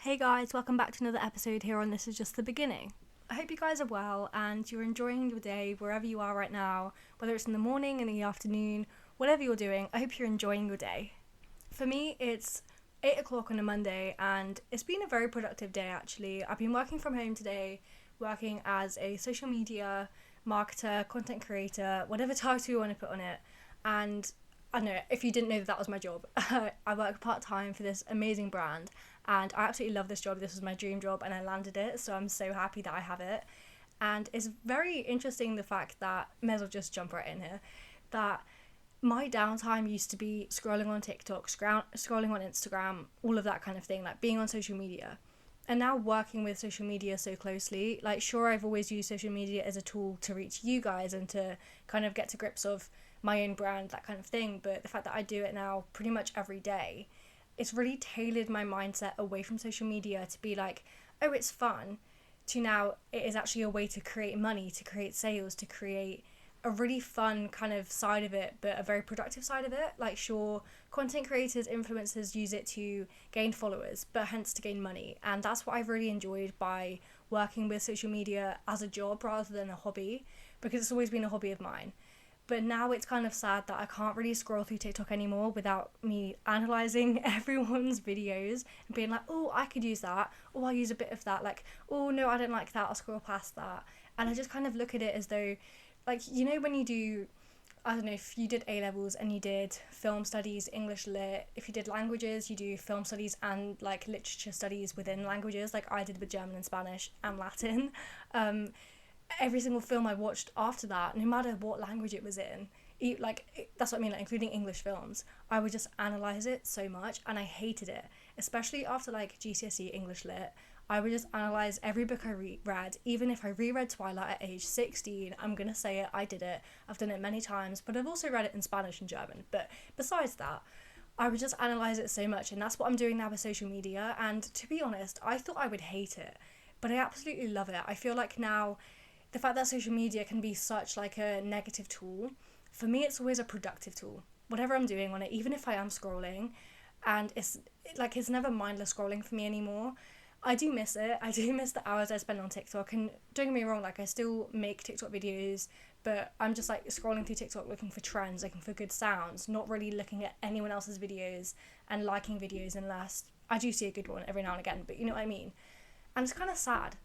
Hey guys, welcome back to another episode here on This Is Just the Beginning. I hope you guys are well and you're enjoying your day wherever you are right now, whether it's in the morning, in the afternoon, whatever you're doing. I hope you're enjoying your day. For me, it's 8 o'clock on a Monday and it's been a very productive day actually. I've been working from home today, working as a social media marketer, content creator, whatever title you want to put on it. And I don't know, if you didn't know that was my job, I work part-time for this amazing brand and I absolutely love this job. This was my dream job and I landed it, so I'm so happy that I have it. And it's very interesting the fact that, may as well just jump right in here, that my downtime used to be scrolling on TikTok, scrolling on Instagram, all of that kind of thing, like being on social media. And now working with social media so closely, like sure, I've always used social media as a tool to reach you guys and to kind of get to grips of my own brand, that kind of thing. But the fact that I do it now pretty much every day, it's really tailored my mindset away from social media to be like, oh, it's fun, to now it is actually a way to create money, to create sales, to create a really fun kind of side of it, but a very productive side of it. Like, sure, content creators, influencers use it to gain followers, but hence to gain money. And that's what I've really enjoyed by working with social media as a job rather than a hobby, because it's always been a hobby of mine. But now it's kind of sad that I can't really scroll through TikTok anymore without me analysing everyone's videos and being like, oh, I could use that. Oh, I'll use a bit of that. Like, oh, no, I don't like that. I'll scroll past that. And I just kind of look at it as though, like, you know, when you do, I don't know, if you did A-levels and you did film studies, English lit, if you did languages, you do film studies and, like, literature studies within languages, like I did with German and Spanish and Latin. Every single film I watched after that, no matter what language it was in, that's what I mean, like including English films, I would just analyze it so much, and I hated it, especially after like GCSE English lit. I would just analyze every book I read, even if I reread Twilight at age 16. I'm gonna say it, I did it. I've done it many times, but I've also read it in Spanish and German. But besides that, I would just analyze it so much, and that's what I'm doing now with social media. And to be honest, I thought I would hate it, but I absolutely love it. I feel like now the fact that social media can be such like a negative tool, for me it's always a productive tool. Whatever I'm doing on it, even if I am scrolling, and it's never mindless scrolling for me anymore. I do miss it. I do miss the hours I spend on TikTok, and don't get me wrong, like I still make TikTok videos, but I'm just like scrolling through TikTok looking for trends, looking for good sounds, not really looking at anyone else's videos and liking videos unless I do see a good one every now and again, but you know what I mean? And it's kind of sad.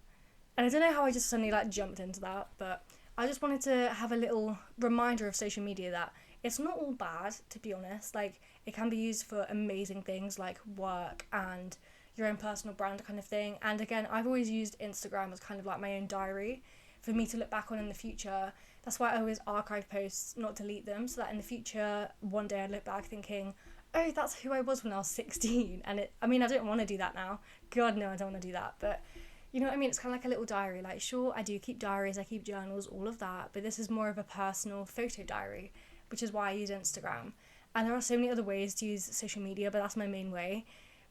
And I don't know how I just suddenly like jumped into that, but I just wanted to have a little reminder of social media that it's not all bad, to be honest. Like, it can be used for amazing things like work and your own personal brand kind of thing. And again, I've always used Instagram as kind of like my own diary for me to look back on in the future. That's why I always archive posts, not delete them, so that in the future, one day I look back thinking, oh, that's who I was when I was 16. And I don't want to do that now. God, no, I don't want to do that. But you know what I mean? It's kind of like a little diary. Like, sure, I do keep diaries, I keep journals, all of that, but this is more of a personal photo diary, which is why I use Instagram. And there are so many other ways to use social media, but that's my main way.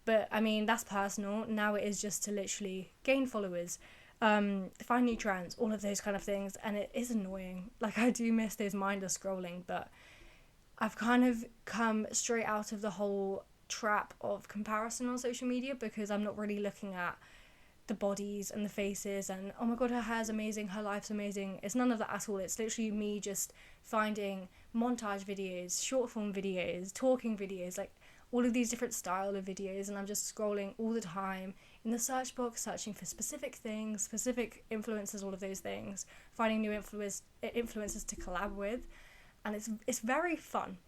But I mean, that's personal. Now it is just to literally gain followers, find new trends, all of those kind of things. And it is annoying. Like, I do miss those mindless scrolling, but I've kind of come straight out of the whole trap of comparison on social media because I'm not really looking at the bodies and the faces and oh my god, her hair's amazing, her life's amazing. It's none of that at all. It's literally me just finding montage videos, short form videos, talking videos, like all of these different style of videos, and I'm just scrolling all the time in the search box, searching for specific things, specific influencers, all of those things, finding new influencers to collab with, and it's very fun.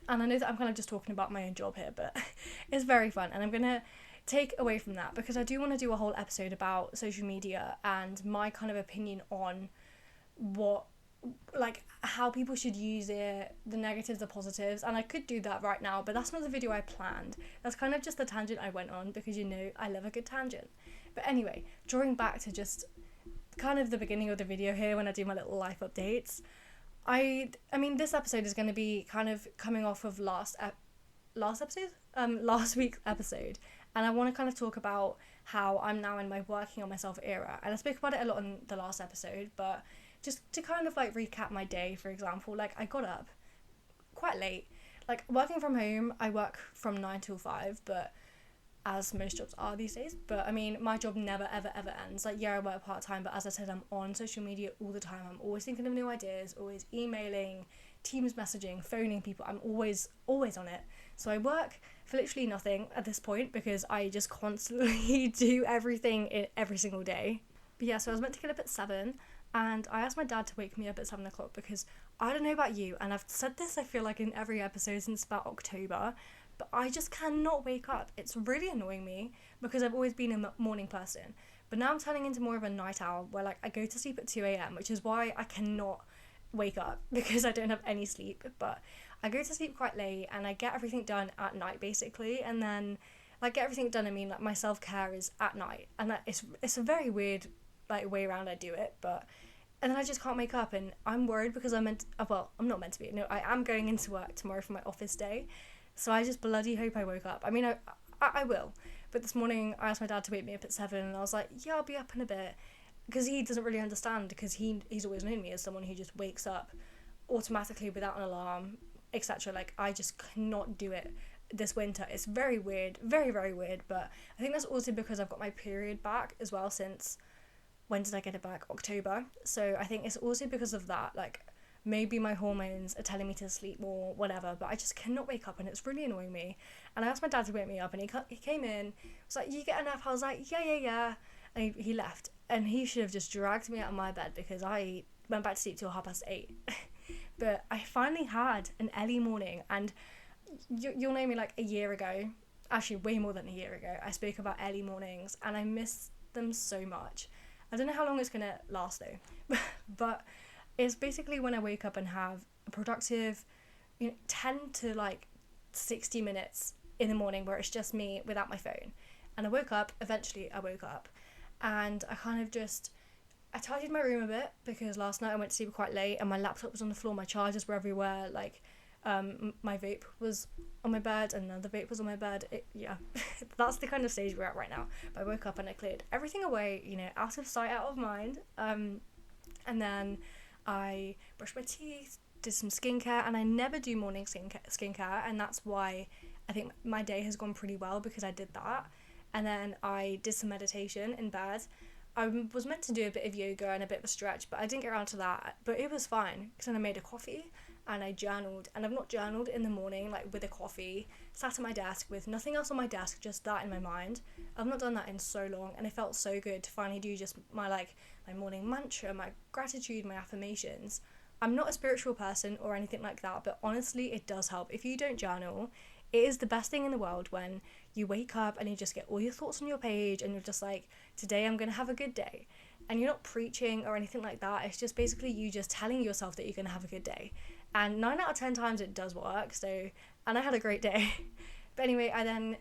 And I know that I'm kind of just talking about my own job here, but it's very fun, and I'm gonna take away from that because I do want to do a whole episode about social media and my kind of opinion on what, like, how people should use it, the negatives, the positives, and I could do that right now, but that's not the video I planned. That's kind of just the tangent I went on because, you know, I love a good tangent. But anyway, drawing back to just kind of the beginning of the video here when I do my little life updates, I mean, this episode is going to be kind of coming off of last week's episode, and I want to kind of talk about how I'm now in my working on myself era, and I spoke about it a lot in the last episode, but just to kind of like recap my day, for example, like I got up quite late, like working from home, I work from 9 till 5, but as most jobs are these days. But I mean, my job never ever ever ends. Like, yeah, I work part-time, but as I said, I'm on social media all the time. I'm always thinking of new ideas, always emailing, Teams messaging, phoning people. I'm always on it. So I work for literally nothing at this point because I just constantly do everything in every single day. But yeah, so I was meant to get up at 7, and I asked my dad to wake me up at 7 o'clock because I don't know about you, and I've said this I feel like in every episode since about October, but I just cannot wake up. It's really annoying me because I've always been a morning person. But now I'm turning into more of a night owl where like I go to sleep at 2 a.m, which is why I cannot wake up because I don't have any sleep. But I go to sleep quite late and I get everything done at night basically, and then like get everything done, I mean like my self-care is at night, and that it's a very weird like way around I do it, but and then I just can't wake up, and I'm worried because I'm not meant to be. No, I am going into work tomorrow for my office day, so I just bloody hope I woke up. I mean, I will, but this morning I asked my dad to wake me up at 7, and I was like, yeah, I'll be up in a bit, because he doesn't really understand, because he's always known me as someone who just wakes up automatically without an alarm, etc. Like, I just cannot do it this winter. It's very weird, very, very weird, but I think that's also because I've got my period back as well since, when did I get it back? October. So I think it's also because of that, like, maybe my hormones are telling me to sleep more, whatever, but I just cannot wake up, and it's really annoying me. And I asked my dad to wake me up, and he came in, was like, you get enough? I was like, yeah. And he left, and he should have just dragged me out of my bed because I went back to sleep till 8:30. But I finally had an early morning, and you'll know me like a year ago, actually way more than a year ago, I spoke about early mornings, and I miss them so much. I don't know how long it's gonna last though, but it's basically when I wake up and have a productive, 10 to like 60 minutes in the morning where it's just me without my phone. And eventually I woke up, and I tidied my room a bit because last night I went to sleep quite late and my laptop was on the floor, my chargers were everywhere, like my vape was on my bed and another vape was on my bed. That's the kind of stage we're at right now. But I woke up and I cleared everything away, out of sight, out of mind. And then I brushed my teeth, did some skincare, and I never do morning skincare, and that's why I think my day has gone pretty well because I did that. And then I did some meditation in bed. I was meant to do a bit of yoga and a bit of a stretch, but I didn't get around to that. But it was fine because then I made a coffee and I journaled. And I've not journaled in the morning, like with a coffee, sat at my desk with nothing else on my desk, just that in my mind. I've not done that in so long, and it felt so good to finally do just my morning mantra, my gratitude, my affirmations. I'm not a spiritual person or anything like that, but honestly, it does help. If you don't journal, it is the best thing in the world when you wake up and you just get all your thoughts on your page and you're just like, today I'm going to have a good day. And you're not preaching or anything like that. It's just basically you just telling yourself that you're going to have a good day. And 9 out of 10 times it does work. And I had a great day. But anyway, I then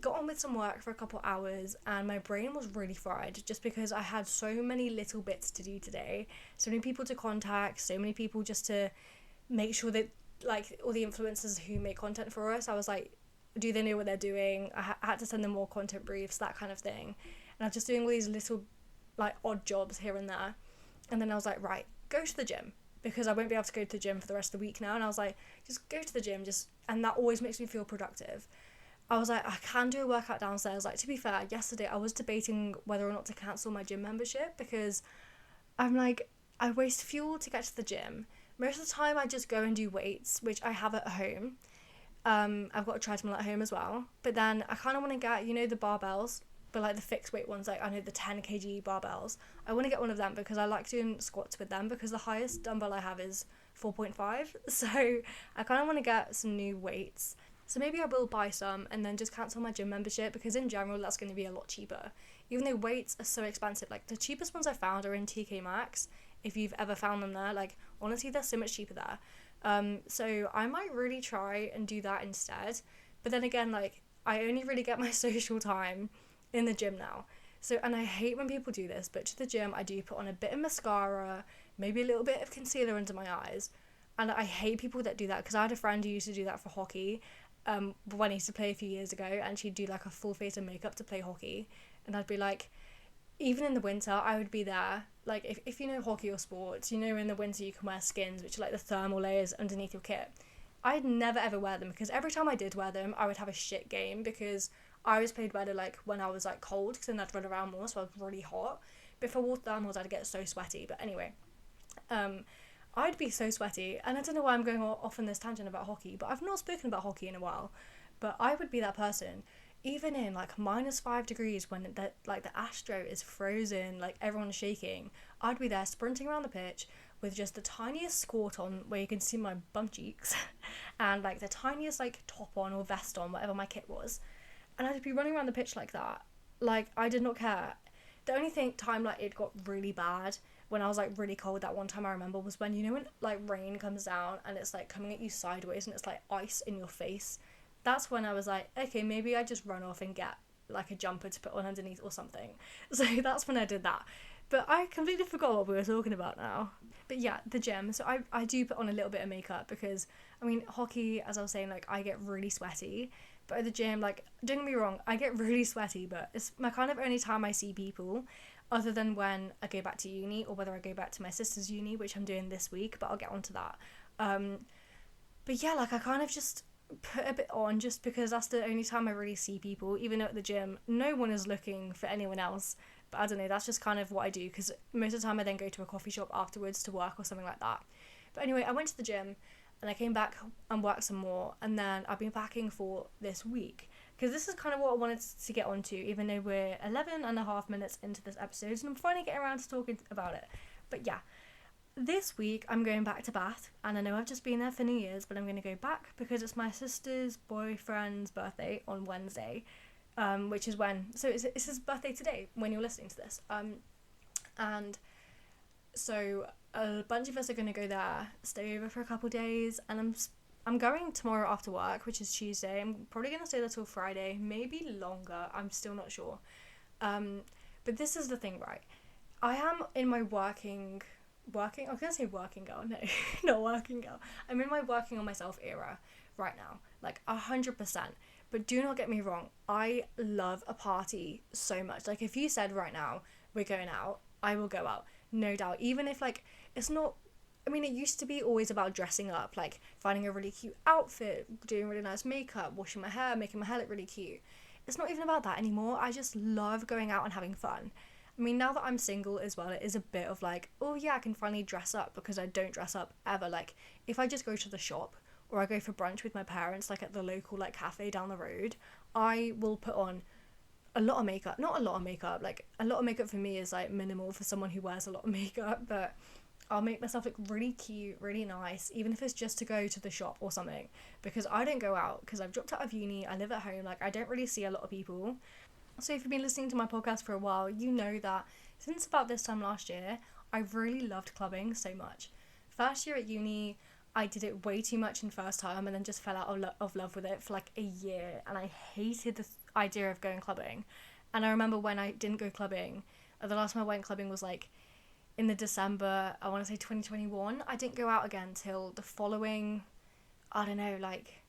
got on with some work for a couple hours and my brain was really fried just because I had so many little bits to do today. So many people to contact, so many people just to make sure that, like, all the influencers who make content for us, I was like, do they know what they're doing? I had to send them more content briefs, that kind of thing. And I was just doing all these little, like, odd jobs here and there. And then I was like, right, go to the gym, because I won't be able to go to the gym for the rest of the week now. And I was like, just go to the gym, and that always makes me feel productive. I was like, I can do a workout downstairs. Like, to be fair, yesterday I was debating whether or not to cancel my gym membership because I'm like, I waste fuel to get to the gym. Most of the time I just go and do weights, which I have at home. I've got a treadmill at home as well. But then I kind of want to get, the barbells, but like the fixed weight ones, like I know the 10 kg barbells. I want to get one of them because I like doing squats with them because the highest dumbbell I have is 4.5. So I kind of want to get some new weights. So maybe I will buy some and then just cancel my gym membership because in general that's going to be a lot cheaper. Even though weights are so expensive, like the cheapest ones I found are in TK Maxx. If you've ever found them there, like honestly they're so much cheaper there. So I might really try and do that instead. But then again, like I only really get my social time in the gym now. So, and I hate when people do this, but to the gym I do put on a bit of mascara, maybe a little bit of concealer under my eyes. And I hate people that do that because I had a friend who used to do that for hockey. When I used to play a few years ago, and she'd do like a full face of makeup to play hockey, and I'd be like, even in the winter I would be there, like if you know hockey or sports, in the winter you can wear skins, which are like the thermal layers underneath your kit. I'd never ever wear them because every time I did wear them I would have a shit game because I always played better like when I was like cold, because then I'd run around more, so I was really hot. But if I wore thermals, I'd get so sweaty. But anyway, I'd be so sweaty, and I don't know why I'm going off on this tangent about hockey, but I've not spoken about hockey in a while. But I would be that person, even in like -5 degrees, when the Astro is frozen, like everyone's shaking. I'd be there sprinting around the pitch with just the tiniest squirt on, where you can see my bum cheeks, and like the tiniest like top on or vest on, whatever my kit was, and I'd be running around the pitch like that. Like, I did not care. The only time like it got really bad, when I was like really cold, that one time I remember, was when, you know, when like rain comes down and it's like coming at you sideways and it's like ice in your face. That's when I was like, okay, maybe I just run off and get like a jumper to put on underneath or something. So that's when I did that. But I completely forgot what we were talking about now. But yeah, the gym. So I do put on a little bit of makeup because, I mean, hockey, as I was saying, like, I get really sweaty. But at the gym, like, don't get me wrong, I get really sweaty, but it's my kind of only time I see people, other than when I go back to uni, or whether I go back to my sister's uni, which I'm doing this week, but I'll get onto that. But yeah, like, I kind of just put a bit on just because that's the only time I really see people, even though at the gym no one is looking for anyone else. But I don't know, that's just kind of what I do, because most of the time I then go to a coffee shop afterwards to work or something like that. But anyway, I went to the gym and I came back and worked some more, and then I've been packing for this week, because this is kind of what I wanted to get onto, even though we're 11.5 minutes into this episode and I'm finally getting around to talking about it. But yeah, this week I'm going back to Bath, and I know I've just been there for New Year's, but I'm going to go back because it's my sister's boyfriend's birthday on Wednesday, which is when, so it's his birthday today when you're listening to this, and so a bunch of us are going to go there, stay over for a couple days, and I'm going tomorrow after work, which is Tuesday. I'm probably going to stay there till Friday, maybe longer, I'm still not sure. But this is the thing, right? I am in my working, I was going to say working girl, no, not working girl. I'm in my working on myself era right now, like 100%. But do not get me wrong, I love a party so much. Like, if you said right now, we're going out, I will go out, no doubt. Even if, like, it's not, I mean, it used to be always about dressing up, like finding a really cute outfit, doing really nice makeup, washing my hair, making my hair look really cute. It's not even about that anymore. I just love going out and having fun. I mean, now that I'm single as well, it is a bit of like, oh yeah, I can finally dress up, because I don't dress up ever. Like, if I just go to the shop, or I go for brunch with my parents, like at the local like cafe down the road, I will put on a lot of makeup. Not a lot of makeup, like a lot of makeup for me is like minimal for someone who wears a lot of makeup, but I'll make myself look really cute, really nice, even if it's just to go to the shop or something, because I don't go out, because I've dropped out of uni, I live at home, like I don't really see a lot of people. So if you've been listening to my podcast for a while, you know that since about this time last year, I really loved clubbing so much. First year at uni, I did it way too much in first term, and then just fell out of love with it for like a year, and I hated the idea of going clubbing. And I remember when I didn't go clubbing, the last time I went clubbing was like in the December, I want to say 2021. I didn't go out again till the following, I don't know, like,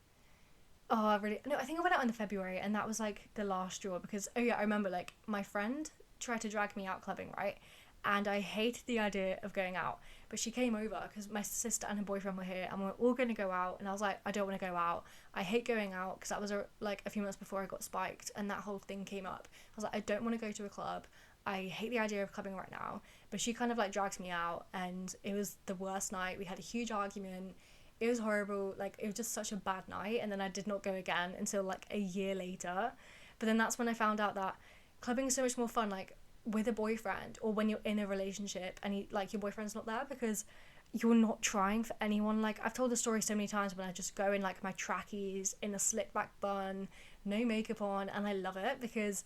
I think I went out in the February, and that was like the last straw, because, oh yeah, I remember like my friend tried to drag me out clubbing, right? And I hated the idea of going out, but she came over because my sister and her boyfriend were here, and we we're all going to go out, and I was like, I don't want to go out, I hate going out, because that was like a few months before I got spiked, and that whole thing came up. I was like, I don't want to go to a club, I hate the idea of clubbing right now. But she kind of like dragged me out, and it was the worst night. We had a huge argument, it was horrible, like it was just such a bad night, and then I did not go again until like a year later. But then that's when I found out that clubbing is so much more fun, like with a boyfriend, or when you're in a relationship and your boyfriend's not there, because you're not trying for anyone. Like, I've told the story so many times when I just go in like my trackies, in a slick back bun, no makeup on, and I love it, because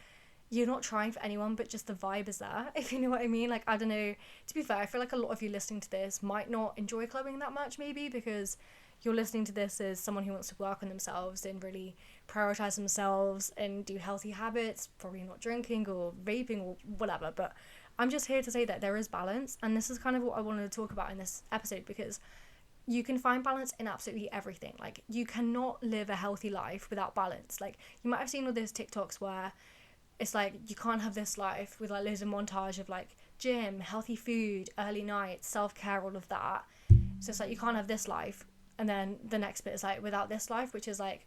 you're not trying for anyone, but just the vibe is there, if you know what I mean. Like, I don't know, to be fair, I feel like a lot of you listening to this might not enjoy clubbing that much, maybe because you're listening to this as someone who wants to work on themselves and really prioritize themselves and do healthy habits, probably not drinking or vaping or whatever. But I'm just here to say that there is balance, and this is kind of what I wanted to talk about in this episode, because you can find balance in absolutely everything. Like, you cannot live a healthy life without balance. Like, you might have seen all those TikToks where it's like, you can't have this life with like loads of montage of like gym, healthy food, early nights, self-care, all of that. So it's like, you can't have this life, and then the next bit is like, without this life, which is like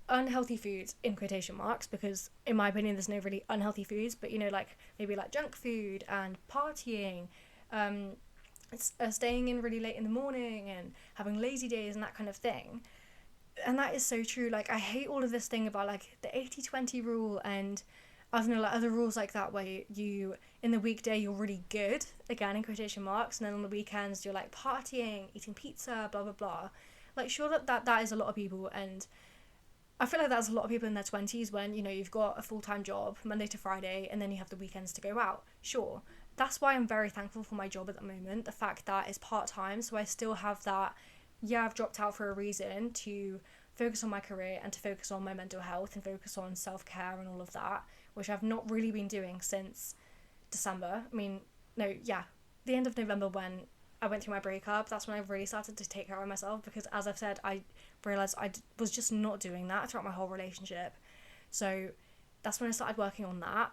unhealthy foods in quotation marks, because in my opinion there's no really unhealthy foods, but like maybe like junk food and partying, staying in really late in the morning and having lazy days and that kind of thing. And that is so true. Like, I hate all of this thing about like the 80-20 rule, and I don't know, like other rules like that, where you in the weekday you're really good, again in quotation marks, and then on the weekends you're like partying, eating pizza, blah blah blah. Like, sure, that is a lot of people, and I feel like that's a lot of people in their 20s, when you've got a full-time job Monday to Friday and then you have the weekends to go out. Sure, that's why I'm very thankful for my job at the moment, the fact that it's part-time, so I still have that. Yeah, I've dropped out for a reason, to focus on my career and to focus on my mental health and focus on self-care and all of that, which I've not really been doing since December. I mean, no, yeah, the end of November, when I went through my breakup, that's when I really started to take care of myself, because as I've said, I realised I was just not doing that throughout my whole relationship. So that's when I started working on that.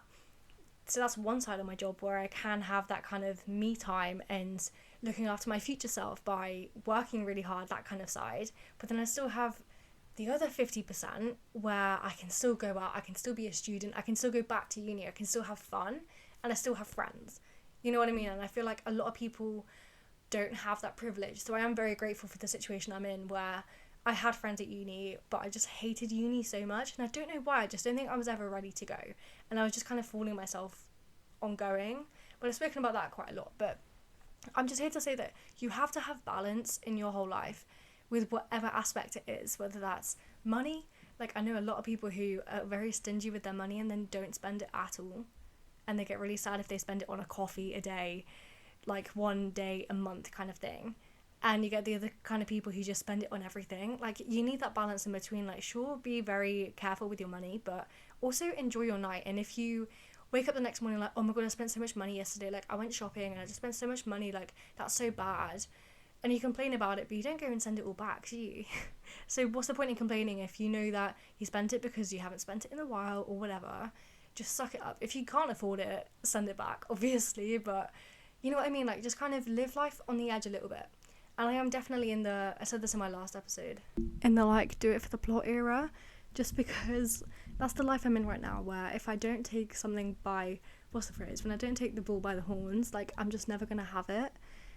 So that's one side of my job where I can have that kind of me time and looking after my future self by working really hard, that kind of side. But then I still have the other 50% where I can still go out, I can still be a student, I can still go back to uni, I can still have fun, and I still have friends. You know what I mean? And I feel like a lot of people don't have that privilege. So I am very grateful for the situation I'm in, where I had friends at uni, but I just hated uni so much, and I don't know why. I just don't think I was ever ready to go, and I was just kind of fooling myself on going. But I've spoken about that quite a lot, but I'm just here to say that you have to have balance in your whole life with whatever aspect it is, whether that's money. Like, I know a lot of people who are very stingy with their money and then don't spend it at all, and they get really sad if they spend it on a coffee a day, like one day a month kind of thing. And you get the other kind of people who just spend it on everything. Like, you need that balance in between. Like, sure, be very careful with your money, but also enjoy your night. And if you wake up the next morning like, oh my god, I spent so much money yesterday, like I went shopping and I just spent so much money, like that's so bad, and you complain about it, but you don't go and send it all back, do you? So what's the point in complaining if you know that you spent it because you haven't spent it in a while or whatever? Just suck it up. If you can't afford it, send it back, obviously, but you know what I mean? Like, just kind of live life on the edge a little bit. And I am definitely I said this in my last episode, in the like do it for the plot era, just because that's the life I'm in right now, where if I don't take something by, what's the phrase, when I don't take the bull by the horns, like I'm just never gonna have it.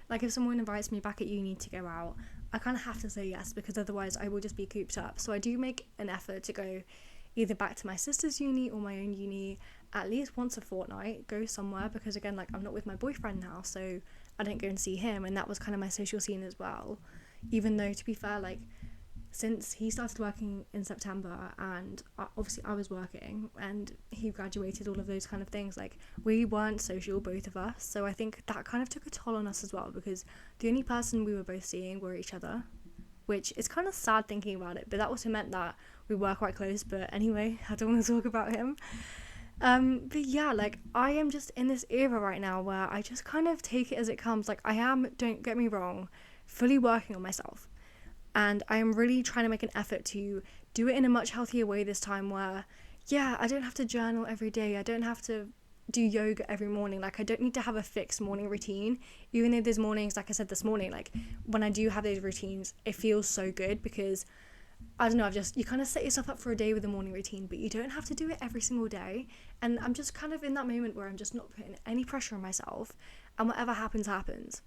Like, if someone invites me back at uni to go out, I kind of have to say yes, because otherwise I will just be cooped up. So I do make an effort to go either back to my sister's uni or my own uni at least once a fortnight, go somewhere, because again, like I'm not with my boyfriend now, so I don't go and see him, and that was kind of my social scene as well. Even though, to be fair, like since he started working in September, and obviously I was working and he graduated, all of those kind of things, like we weren't social, both of us. So I think that kind of took a toll on us as well, because the only person we were both seeing were each other, which is kind of sad thinking about it, but that also meant that we were quite close. But anyway, I don't want to talk about him. But yeah, like I am just in this era right now where I just kind of take it as it comes. Like, I am, don't get me wrong, fully working on myself, and I am really trying to make an effort to do it in a much healthier way this time, where yeah, I don't have to journal every day, I don't have to do yoga every morning, like I don't need to have a fixed morning routine, even though there's mornings, like I said this morning, like when I do have those routines, it feels so good, because I don't know, you kind of set yourself up for a day with a morning routine, but you don't have to do it every single day. And I'm just kind of in that moment where I'm just not putting any pressure on myself, and whatever happens, happens.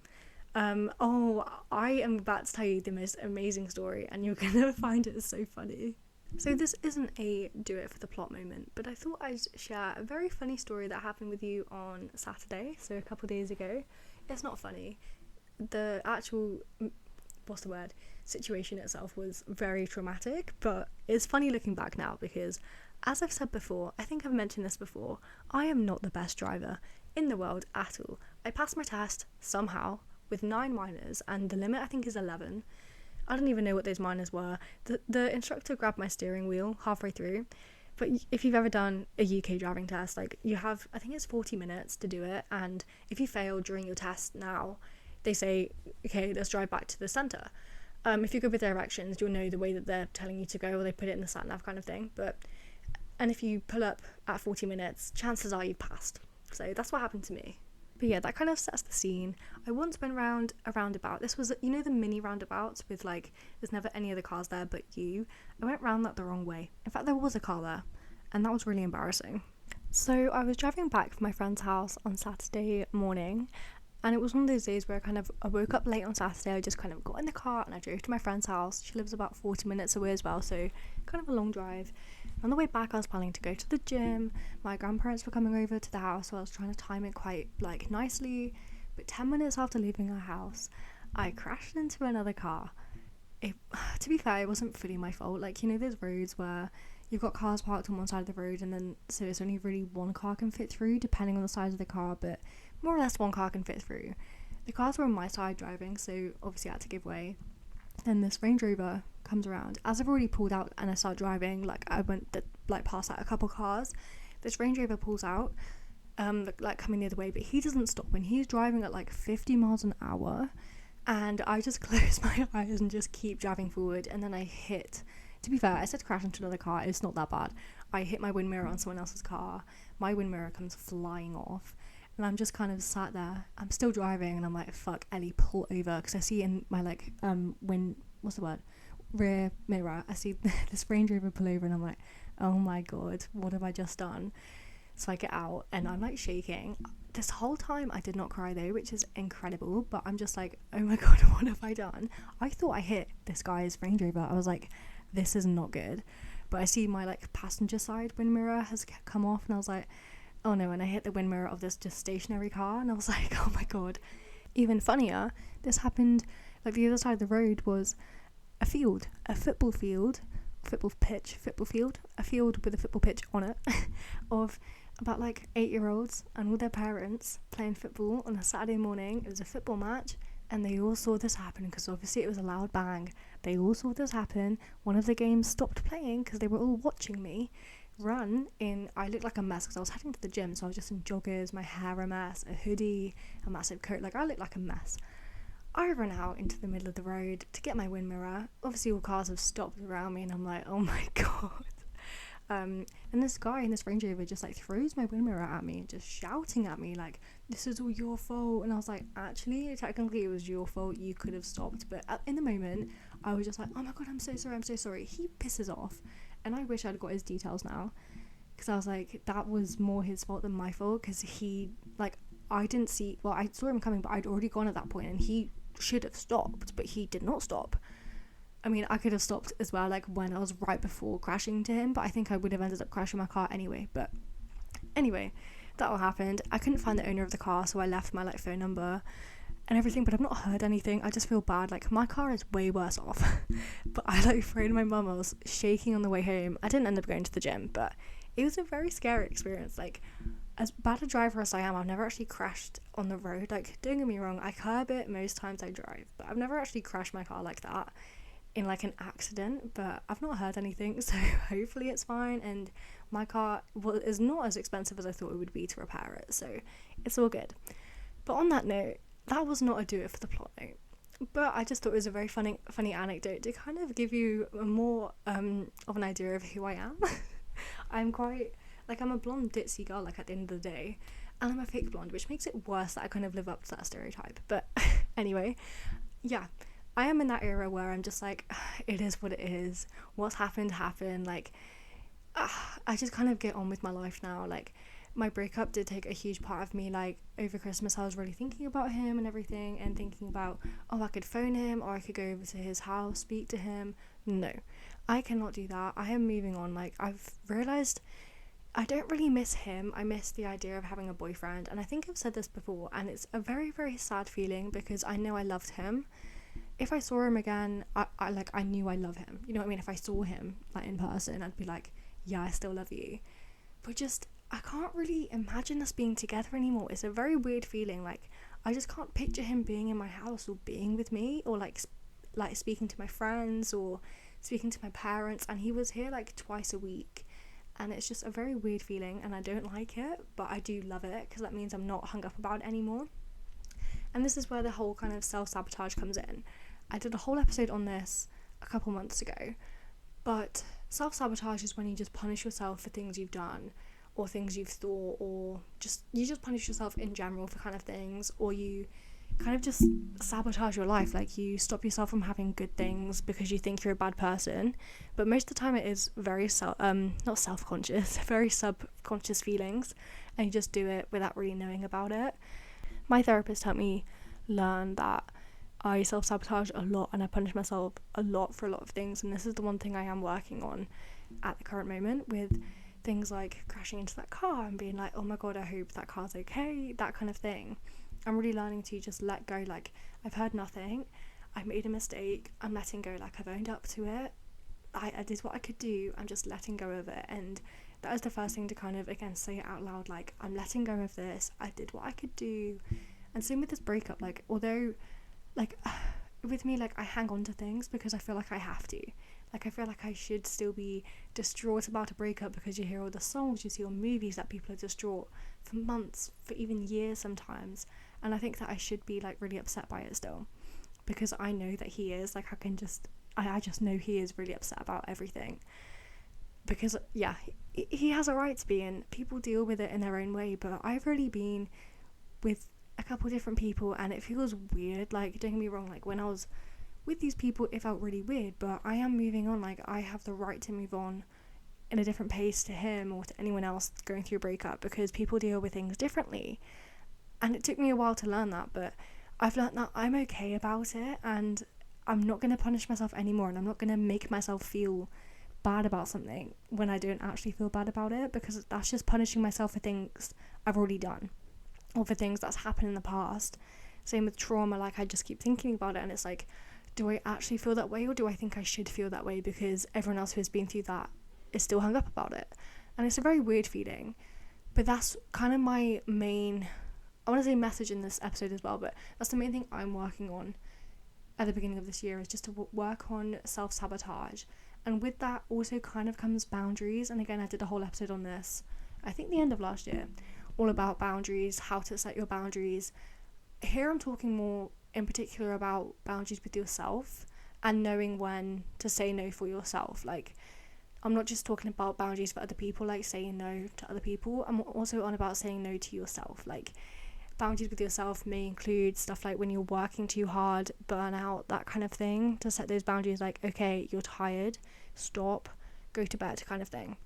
I am about to tell you the most amazing story, and you're gonna find it so funny. So this isn't a do it for the plot moment, but I thought I'd share a very funny story that happened with you on Saturday, so a couple of days ago. It's not funny. The actual situation itself was very traumatic, but it's funny looking back now, because as I've said before, I think I've mentioned this before, I am not the best driver in the world at all. I passed my test somehow with 9 minors, and the limit I think is 11. I don't even know what those minors were. The instructor grabbed my steering wheel halfway through. But if you've ever done a UK driving test, like you have, I think it's 40 minutes to do it, and if you fail during your test now, they say, okay, let's drive back to the centre. If you go with directions, you'll know the way that they're telling you to go, or they put it in the sat-nav kind of thing. And if you pull up at 40 minutes, chances are you've passed. So that's what happened to me. But yeah, that kind of sets the scene. I once went round a roundabout. This was, you know, the mini roundabouts with like, there's never any other cars there but you. I went round that the wrong way. In fact, there was a car there, and that was really embarrassing. So I was driving back from my friend's house on Saturday morning, and it was one of those days where I woke up late on Saturday. I just kind of got in the car and I drove to my friend's house. She lives about 40 minutes away as well, so kind of a long drive. On the way back, I was planning to go to the gym. My grandparents were coming over to the house, so I was trying to time it quite like nicely. But 10 minutes after leaving our house, I crashed into another car. To be fair, it wasn't fully my fault. Like, you know, there's roads where you've got cars parked on one side of the road, and then so it's only really one car can fit through, depending on the size of the car, but more or less one car can fit through. The cars were on my side driving, so obviously I had to give way. Then this Range Rover comes around. As I've already pulled out and I start driving, like I went past out a couple cars. This Range Rover pulls out, like coming the other way, but he doesn't stop, and he's driving at like 50 miles an hour. And I just close my eyes and just keep driving forward, and then I hit. To be fair, I said crash into another car. It's not that bad. I hit my wind mirror on someone else's car. My wind mirror comes flying off, and I'm just kind of sat there. I'm still driving, and I'm like, fuck, Ellie, pull over, because I see in my like rear mirror, I see this Range Rover pull over, and I'm like, oh my god, what have I just done? So I get out, and I'm like shaking. This whole time I did not cry though, which is incredible, but I'm just like, oh my god, what have I done? I thought I hit this guy's Range Rover. I was like, this is not good. But I see my like passenger side wind mirror has come off, and I was like, oh no, and I hit the wind mirror of this just stationary car, and I was like, oh my god. Even funnier, this happened, like the other side of the road was a field, a football field with a football pitch on it of about like 8-year-olds and all their parents playing football on a Saturday morning. It was a football match, and they all saw this happen because obviously it was a loud bang. They all saw this happen. One of the games stopped playing because they were all watching me run in. I looked like a mess because I was heading to the gym, so I was just in joggers, my hair a mess, a hoodie, a massive coat. Like, I looked like a mess. I run out into the middle of the road to get my wind mirror. Obviously all cars have stopped around me, and I'm like, oh my god. And this guy in this Range Rover just like throws my wind mirror at me, just shouting at me like, this is all your fault. And I was like, actually, technically it was your fault, you could have stopped. But in the moment I was just like, oh my god, I'm so sorry. He pisses off, and I wish I'd got his details now, because I was like, that was more his fault than my fault, because he, like, I saw him coming, but I'd already gone at that point, and he should have stopped, but he did not stop. I mean, I could have stopped as well, like when I was right before crashing into him, but I think I would have ended up crashing my car anyway. But anyway, that all happened. I couldn't find the owner of the car, so I left my like phone number and everything, but I've not heard anything. I just feel bad. Like, my car is way worse off. But I like phoned my mum. I was shaking on the way home. I didn't end up going to the gym, but it was a very scary experience. Like, as bad a driver as I am, I've never actually crashed on the road. Like, don't get me wrong, I curb it most times I drive, but I've never actually crashed my car like that in like an accident. But I've not heard anything, so hopefully it's fine, and my car is not as expensive as I thought it would be to repair it, so it's all good. But on that note, that was not a do it for the plot note, but I just thought it was a very funny anecdote to kind of give you a more of an idea of who I am. I'm quite, like, I'm a blonde ditzy girl, like, at the end of the day, and I'm a fake blonde, which makes it worse that I kind of live up to that stereotype. But anyway, yeah, I am in that era where I'm just like, it is what it is, what's happened, like, I just kind of get on with my life now. Like, my breakup did take a huge part of me. Like, over Christmas I was really thinking about him and everything, and thinking about, oh, I could phone him, or I could go over to his house, speak to him. No, I cannot do that. I am moving on. Like, I've realised I don't really miss him. I miss the idea of having a boyfriend, and I think I've said this before, and it's a very, very sad feeling, because I know I loved him. If I saw him again, I knew I love him. You know what I mean? If I saw him, like, in person, I'd be like, yeah, I still love you. But just, I can't really imagine us being together anymore. It's a very weird feeling. Like, I just can't picture him being in my house or being with me, or like speaking to my friends or speaking to my parents. And he was here like twice a week, and it's just a very weird feeling, and I don't like it, but I do love it, because that means I'm not hung up about it anymore. And this is where the whole kind of self-sabotage comes in. I did a whole episode on this a couple months ago, but self-sabotage is when you just punish yourself for things you've done, or things you've thought, or you just punish yourself in general for kind of things, or you kind of just sabotage your life. Like, you stop yourself from having good things because you think you're a bad person. But most of the time it is very not self-conscious, very subconscious feelings, and you just do it without really knowing about it. My therapist helped me learn that I self-sabotage a lot and I punish myself a lot for a lot of things, and this is the one thing I am working on at the current moment, with things like crashing into that car and being like, oh my god, I hope that car's okay, that kind of thing. I'm really learning to just let go. Like, I've heard nothing, I've made a mistake, I'm letting go. Like, I've owned up to it, I did what I could do, I'm just letting go of it. And that is the first thing to kind of, again, say it out loud, like, I'm letting go of this, I did what I could do. And same with this breakup, like, although, like, with me, like, I hang on to things because I feel like I have to. Like, I feel like I should still be distraught about a breakup because you hear all the songs, you see all movies that people are distraught for months, for even years sometimes. And I think that I should be, like, really upset by it still, because I know that he is. Like, I just know he is really upset about everything. Because, yeah, he has a right to be, and people deal with it in their own way. But I've really been with a couple different people, and it feels weird. Like, don't get me wrong, like, when I was with these people, it felt really weird, but I am moving on. Like, I have the right to move on in a different pace to him or to anyone else going through a breakup, because people deal with things differently. And it took me a while to learn that, but I've learned that I'm okay about it, and I'm not going to punish myself anymore, and I'm not going to make myself feel bad about something when I don't actually feel bad about it, because that's just punishing myself for things I've already done, or for things that's happened in the past. Same with trauma, like, I just keep thinking about it, and it's like, do I actually feel that way, or do I think I should feel that way because everyone else who has been through that is still hung up about it? And it's a very weird feeling, but that's kind of my main, I want to say, message in this episode as well, but that's the main thing I'm working on at the beginning of this year, is just to work on self-sabotage. And with that also kind of comes boundaries. And again, I did a whole episode on this, I think the end of last year, all about boundaries, how to set your boundaries. Here I'm talking more in particular about boundaries with yourself and knowing when to say no for yourself. Like, I'm not just talking about boundaries for other people, like saying no to other people. I'm also on about saying no to yourself. Like, boundaries with yourself may include stuff like when you're working too hard, burnout, that kind of thing. To set those boundaries, like, okay, you're tired, stop, go to bed, kind of thing.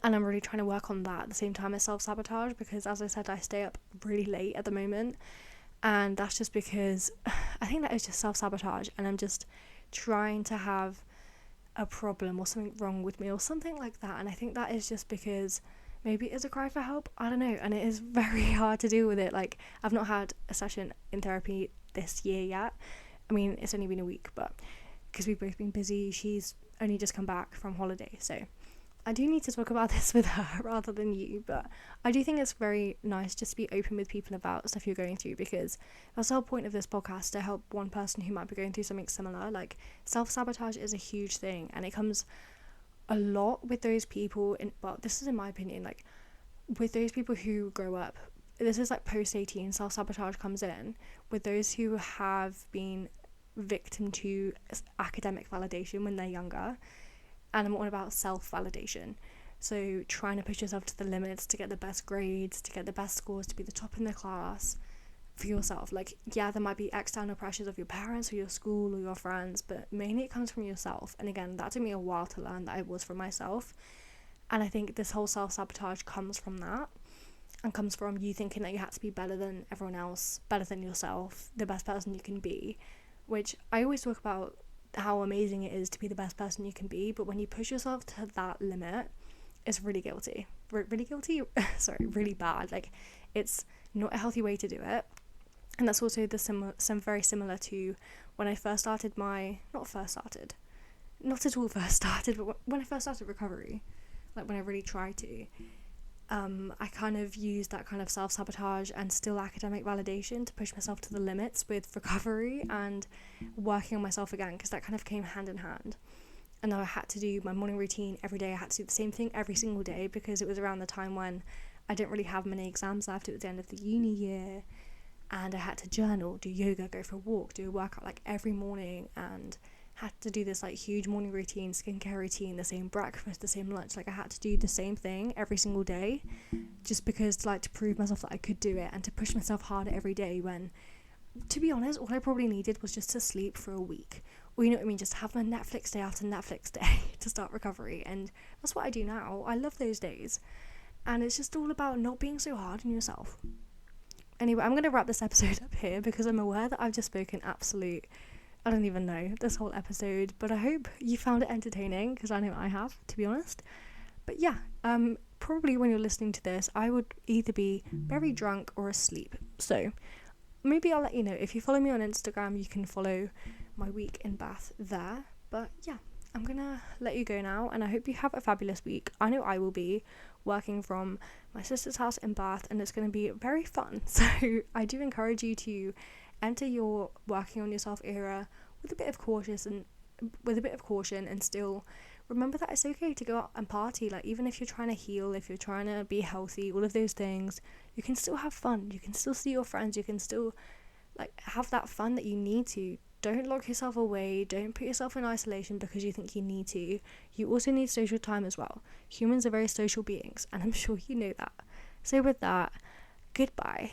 And I'm really trying to work on that at the same time as self-sabotage, because as I said, I stay up really late at the moment, and that's just because I think that is just self-sabotage, and I'm just trying to have a problem or something wrong with me or something like that. And I think that is just because maybe it is a cry for help, I don't know, and it is very hard to deal with it. Like, I've not had a session in therapy this year yet. I mean, it's only been a week, but because we've both been busy, she's only just come back from holiday, so I do need to talk about this with her rather than you. But I do think it's very nice just to be open with people about stuff you're going through, because that's the whole point of this podcast, to help one person who might be going through something similar. Like, self-sabotage is a huge thing, and it comes a lot with those people well, this is in my opinion, like, with those people who grow up, this is like post-18, self-sabotage comes in with those who have been victim to academic validation when they're younger. And I'm all about self-validation. So trying to push yourself to the limits to get the best grades, to get the best scores, to be the top in the class for yourself. Like, yeah, there might be external pressures of your parents or your school or your friends, but mainly it comes from yourself. And again, that took me a while to learn that it was from myself. And I think this whole self-sabotage comes from that, and comes from you thinking that you have to be better than everyone else, better than yourself, the best person you can be, which I always talk about how amazing it is to be the best person you can be, but when you push yourself to that limit, it's really guilty. Really bad. Like, it's not a healthy way to do it. And that's also some very similar to when I first started not at all first started, but when I first started recovery, like when I really tried to, I kind of used that kind of self-sabotage and still academic validation to push myself to the limits with recovery and working on myself again, because that kind of came hand in hand. And I had to do my morning routine every day. I had to do the same thing every single day, because it was around the time when I didn't really have many exams left. It was the end of the uni year, and I had to journal, do yoga, go for a walk, do a workout like every morning, and had to do this like huge morning routine, skincare routine, the same breakfast, the same lunch. Like I had to do the same thing every single day, just because to prove myself that I could do it and to push myself harder every day, when to be honest all I probably needed was just to sleep for a week, or you know what I mean, just have my Netflix day after Netflix day to start recovery. And that's what I do now. I love those days, and it's just all about not being so hard on yourself. Anyway, I'm going to wrap this episode up here because I'm aware that I've just spoken absolute, I don't even know, this whole episode, but I hope you found it entertaining, because I know I have, to be honest. But yeah, probably when you're listening to this, I would either be very drunk or asleep. So maybe I'll let you know. If you follow me on Instagram, you can follow my week in Bath there. But yeah, I'm gonna let you go now, and I hope you have a fabulous week. I know I will be working from my sister's house in Bath, and it's going to be very fun. So I do encourage you to enter your working on yourself era with a bit of caution and still remember that it's okay to go out and party. Like, even if you're trying to heal, if you're trying to be healthy, all of those things, you can still have fun. You can still see your friends. You can still have that fun that you need to. Don't lock yourself away. Don't put yourself in isolation because you think you need to. You also need social time as well. Humans are very social beings, and I'm sure you know that. So with that, goodbye.